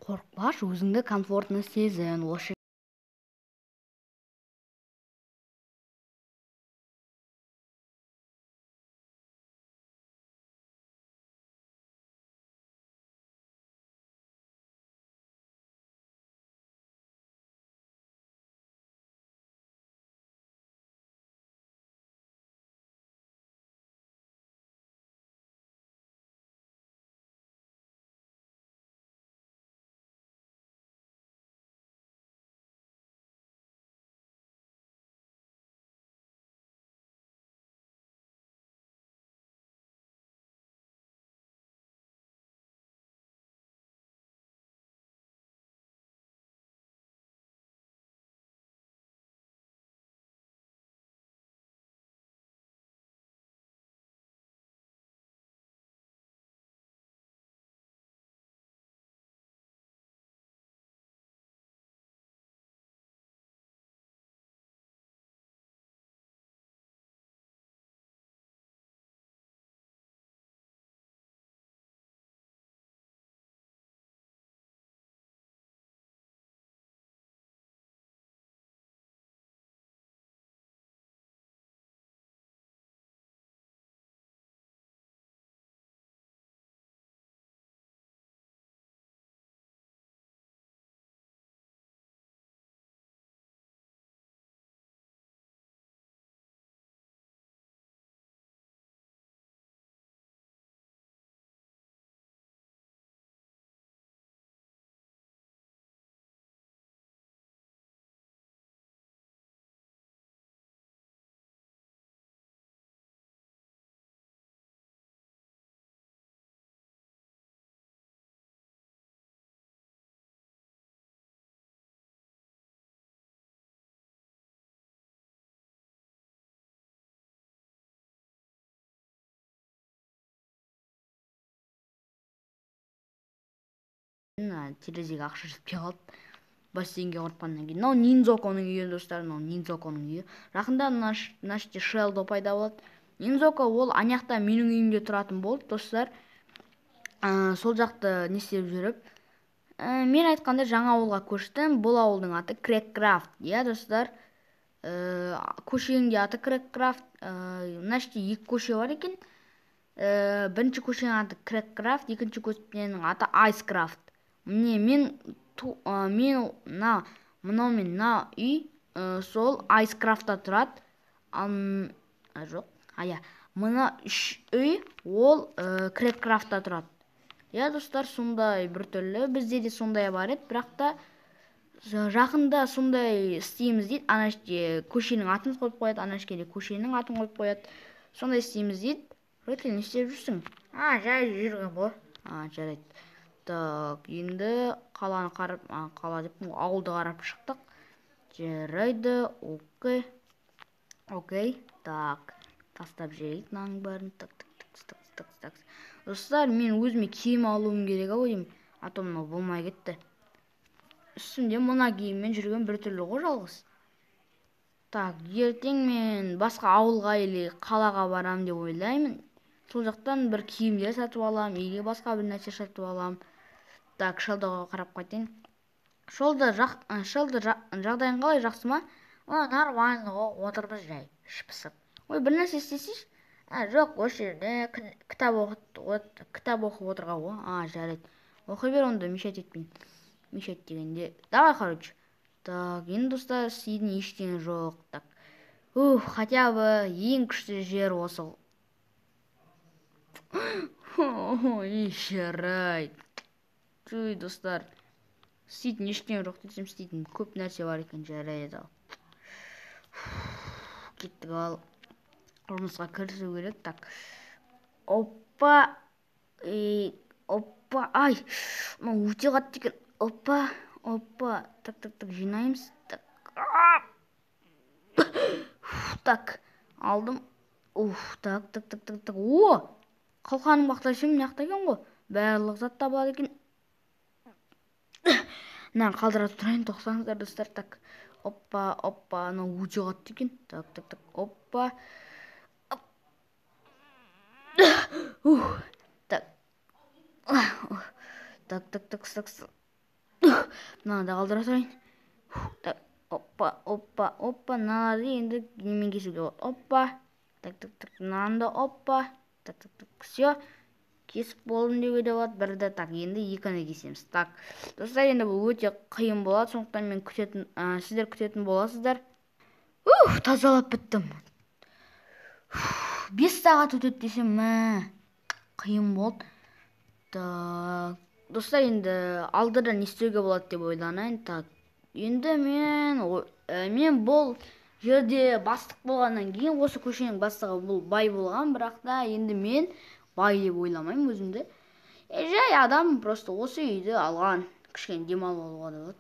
Қорықпаш, өзіңді комфортно сезін. Терезеге ақша жетпей қалды. Бассейнге құртқаннан кейін. Мынау Нинзоконың үйі, достар. Мынау Нинзоконың үйі. Жақында мына жерде Шелдо пайда болады. Нинзоко ол анаяқта менің үйімде тұратын болды, достар. Сол жақты не істеп жүріп, мен айтқанда жаңа ауылға көштім. Бұл ауылдың аты Креккрафт. Иә, достар. Көшенің де аты Креккрафт. Мына жерде екі көше бар екен. Бірінші көшенің аты Креккрафт, екінші көшенің аты Айскрафт. Міне мына үй сол Айскрафтта тұрады. Мына үш үй ол Креккрафтта тұрады. Иә, достар, сондай бір түрлі. Бізде де сондай бар еді, бірақ та жақында сондай істейміз дейді. Ана жерде көшенің атын қойып қояды, ана жерде көшенің атын қойып қояды. Сондай істейміз дейді. Рөтел, не істеп жүрсің? Жай жүрген ғой. Жарайды. Так, енді қаланы қарап, қала деп, ауылды қарап шықтық. Жарайды, окей. Так, тастап жіберейік мынаның бәрін. Так. Достар, мен өзіме киім алуым керек ау деймін. А то мынау болмай кетті. Үстімде мына киіммен жүрген бір түрлі ғой жалғыз. Так, ертең мен басқа ауылға или қалаға барам деп ойлаймын. Сол жақтан бір киімдер сатып алам, или басқа бір нәрсе сатып алам. Так, Шелдоға қарап қайтайын. Шелдо жағдайың қалай, жақсы ма? Нормально ғой, отырмыз жай, ішіп-пысып. Ой, бір нәрсе істесейші? Жоқ, осы жерде кітап оқып отырған ғой. Жарайды. Оқи бер онда, мешать етпейін. Мешать дегенде. Давай, короче. Так, енді достар, істейтін ештеңе жоқ. Так. Хотя бы ең күшті жер осы. Жарайды. Жүй, достар. Істейтін ештеңе жоқ десем, істейтін көп нәрсе бар екен. Жарайды. Кеттік ал. Жұмысқа кірісу керек. Так. Опа. Ай. Өте қатты екен. Опа. Так. Жинаймыз. Так. Алдым. Так. Қалқаның бақтайшым мынақта екен ғой. Барлық зат табылады екен. Мынаны қалдыра тұрайын, тоқсаңыздар, достар. Так. Опа. Мынау өте қатты екен. Так. Опа. Так. мынаны да қалдыра салайын. Так, оппа, мыналарды енді немен кесуге болады. Оппа. Так, мынаны да оппа. Так, все. Кесіп болдым деуге де болады. Бірді, так, енді екіні кесеміз. Так, достар, енді бұл өте қиын болады, сондықтан мен сіздер күтетін боласыздар. Тазалап біттім. 5 сағат өтеді десем, қиын болды. Так, достар, енді алдыда не істеуге болады деп ойланайын. Так, енді мен бұл жерде бастық болғаннан кейін, осы көшенің бастығы бұл бай болған, бірақ та енді мен бай деп ойламаймын өзімді. Жай адам просто осы үйді алған, кішкене демалып алуға да болады.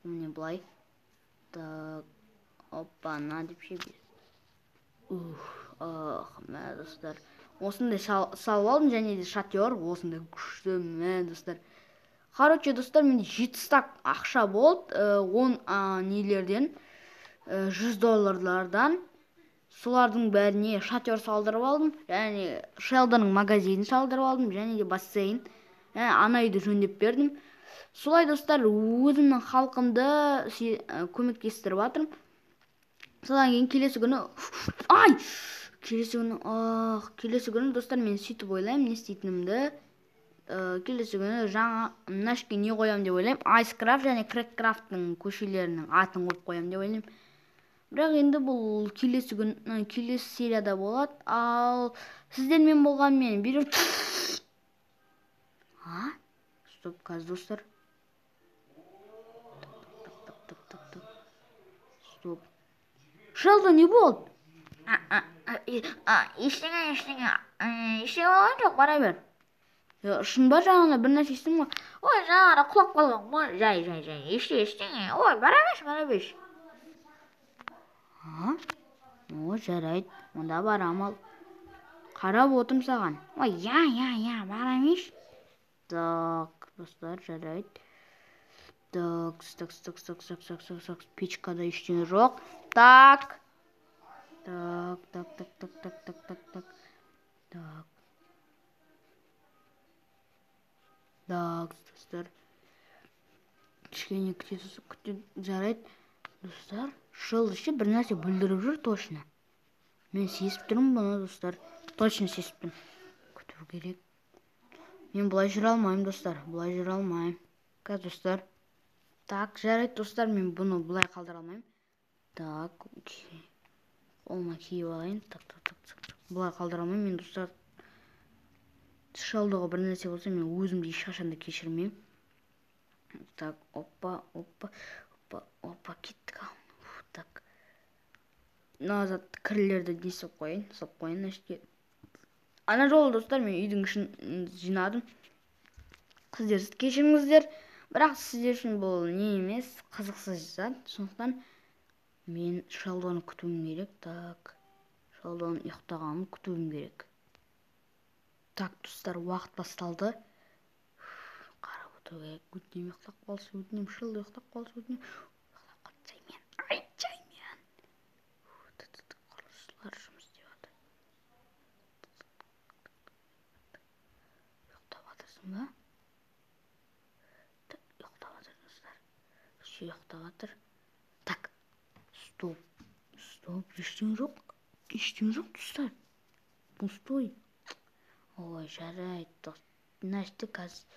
Міне былай. Так, оппа, на деп шебер. Достар. Осындай салып алдым, және де шатер, осындай күшті, достар. Короче, достар, менде 7 стак ақша болды, 10 нелерден, $100. Солардың бәріне шатер салдырып алдым, және Шелдонның магазинін салдырып алдым, және де бассейн, ана үйді жөндеп бердім. Солай, достар, өзімнің халқымды көмектестіріп жатырмын. Содан кейін келесі күні, достар, мен сөйтіп ойлаймын, не істейтінімді. Келесі күні жаңа мынашке не қоям деп ойлаймын. Айскрафт және Крэккрафттың көшелерінің атын қойып қоям деп ойлаймын. Бірақ енді бұл келесі серияда болады. Ал сіздермен болған мен берем. Стоп, қазір, достар. Стоп. Шелдон, не болды? Ештеңе болған жоқ, бара бер. Шын ба, жаңағына бір нәрсе естім ғой? Ой, жаңағына құлап қалған ғой. Жай. Ештеңе. Ой, бара бер. Жарайды, онда барам ал. Қарап отырм саған. Ой, я, бара бер. Так, достар, жарайды. Так, печкада ештеңе жоқ. Так, достар. Кішкене күтеді, жарайды. Достар, шылды бір нәрсе бүлдіріп жүр, точно. Мен сезіп тұрмын бұны, достар. Точно сезіп тұрмын. Күту керек. Мен бұлай жүре алмайым, достар. Қазір, достар. Так, жарайды, достар, мен бұны бұлай қалдыра алмайым. Так, қолыма киіп алайын. Так. Бұлай қалдыра алмайым, мен, достар. Шалдыға бір нәрсе болса, мен өзімді ешқашанда кешірмеймін. Так, оппа, кеттік ал. Так. Назад кірлерді десіп қойын. Ана жолы, достар, мен үйдің ішін жинадым. Сіздер кешіріңіздер, бірақ сіздер үшін бұл не емес, қызықсыз зат. Сондықтан мен Шелдонды күтуім керек. Так, Шелдонның ұйықтағанын күтуім керек. Так, достар, уақыт басталды. Қарап отыру керек. Өтінем ұйықтап қалсы, өтінем Шелдон ұйықтап қалсы, өтінем. Жаймен. Құрылысшылар жұмыс істеп жатыр. Ұйықтап жатырсың ба? Ұйықтап жатыр, достар. Ұйықтап жатыр. Так, стоп, ештеңе жоқ, достар. Пустой. Ой, жарайды, нәрсті қазір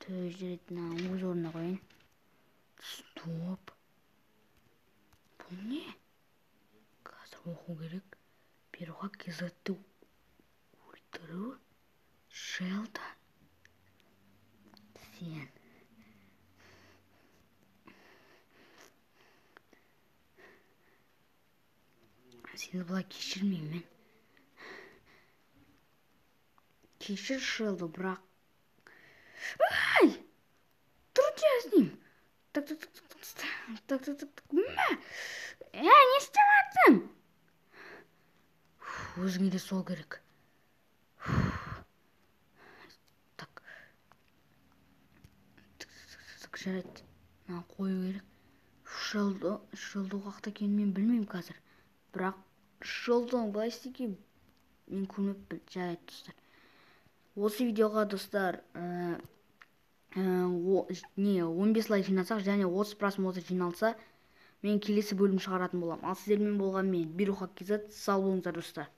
төз жеретін өз орнына қойын. Стоп. Бұл не? Қазір оқу керек. Перуға кезетті өлтіру. Шелдон. Сен. Сені бұлай кешірмеймін. Кешір, Шелдон, бірақ... Тұр ним. Так. Не істеп жатсың? Өзіңе де сол керек. Так. Жарайды. Қою керек. Шелдон қақта екенін мен білмеймін қазір. Бірақ Шелдон былай істеген мен көрмеппін. Жарайды, достар. Осы видеоға, достар, 15 лайк жинасақ және 30 просмотр жиналса мен келесі бөлім шығаратын боламын. Ал сіздермен болған мен Берухак KZ. Сау болыңыздар достар.